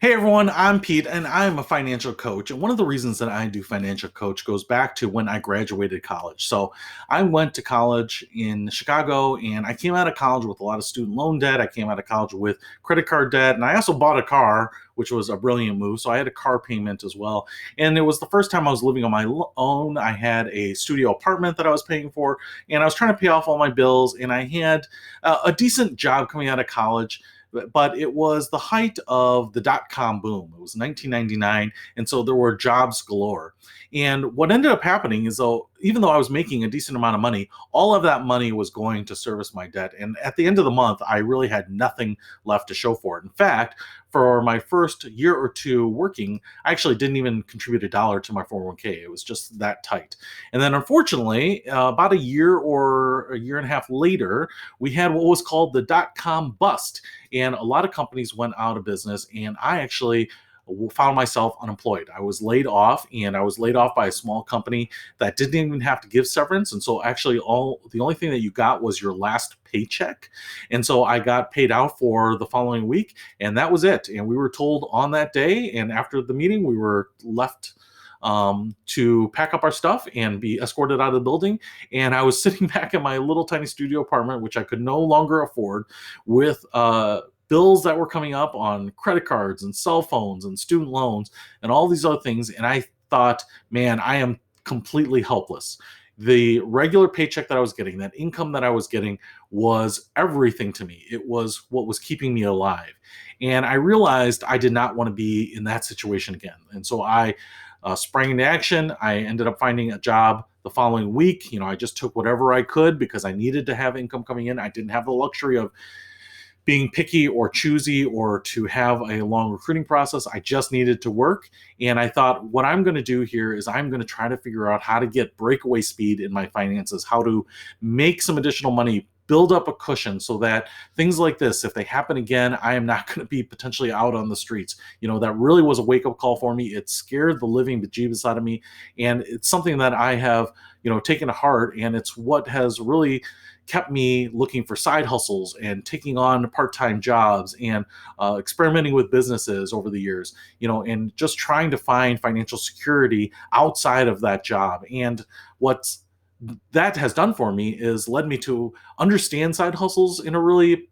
Hey everyone, I'm Pete and I'm a financial coach. And one of the reasons that I do financial coach goes back to when I graduated college. So I went to college in Chicago and I came out of college with a lot of student loan debt. I came out of college with credit card debt and I also bought a car, which was a brilliant move. So I had a car payment as well. And it was the first time I was living on my own. I had a studio apartment that I was paying for and I was trying to pay off all my bills. And I had a decent job coming out of college, but it was the height of the dot-com boom. It was 1999, and so there were jobs galore. And what ended up happening is, though, even though I was making a decent amount of money, all of that money was going to service my debt. And at the end of the month, I really had nothing left to show for it. In fact, for my first year or two working, I actually didn't even contribute a dollar to my 401k. It was just that tight. And then, unfortunately, about a year or a year and a half later, we had what was called the dot-com bust, and a lot of companies went out of business, and I actually found myself unemployed. I was laid off, and I was laid off by a small company that didn't even have to give severance. And so actually the only thing that you got was your last paycheck. And so I got paid out for the following week, and that was it. And we were told on that day, and after the meeting, we were left to pack up our stuff and be escorted out of the building. And I was sitting back in my little tiny studio apartment, which I could no longer afford, with bills that were coming up on credit cards and cell phones and student loans and all these other things. And I thought, man, I am completely helpless. The regular paycheck that I was getting, that income that I was getting, was everything to me. It was what was keeping me alive. And I realized I did not want to be in that situation again. And so I sprang into action. I ended up finding a job the following week. I just took whatever I could because I needed to have income coming in. I didn't have the luxury of being picky or choosy or to have a long recruiting process. I just needed to work. And I thought, what I'm going to do here is I'm going to try to figure out how to get breakaway speed in my finances, how to make some additional money, build up a cushion so that things like this, if they happen again, I am not going to be potentially out on the streets. That really was a wake-up call for me. It scared the living bejeebus out of me. And it's something that I have, taken to heart. And it's what has really kept me looking for side hustles and taking on part-time jobs and experimenting with businesses over the years, and just trying to find financial security outside of that job. And what's that has done for me is led me to understand side hustles in a really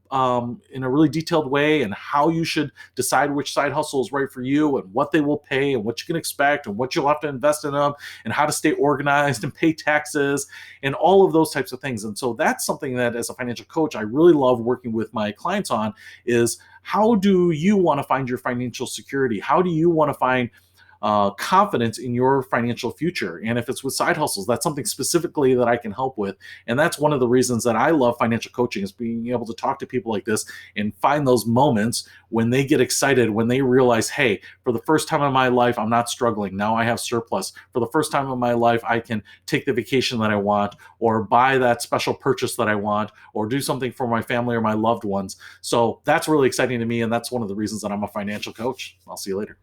detailed way, and how you should decide which side hustle is right for you and what they will pay and what you can expect and what you'll have to invest in them and how to stay organized and pay taxes and all of those types of things. And so that's something that, as a financial coach, I really love working with my clients on, is how do you want to find your financial security? How do you want to find confidence in your financial future? And if it's with side hustles, that's something specifically that I can help with. And that's one of the reasons that I love financial coaching, is being able to talk to people like this and find those moments when they get excited, when they realize, hey, for the first time in my life, I'm not struggling. Now I have surplus. For the first time in my life, I can take the vacation that I want, or buy that special purchase that I want, or do something for my family or my loved ones. So that's really exciting to me. And that's one of the reasons that I'm a financial coach. I'll see you later.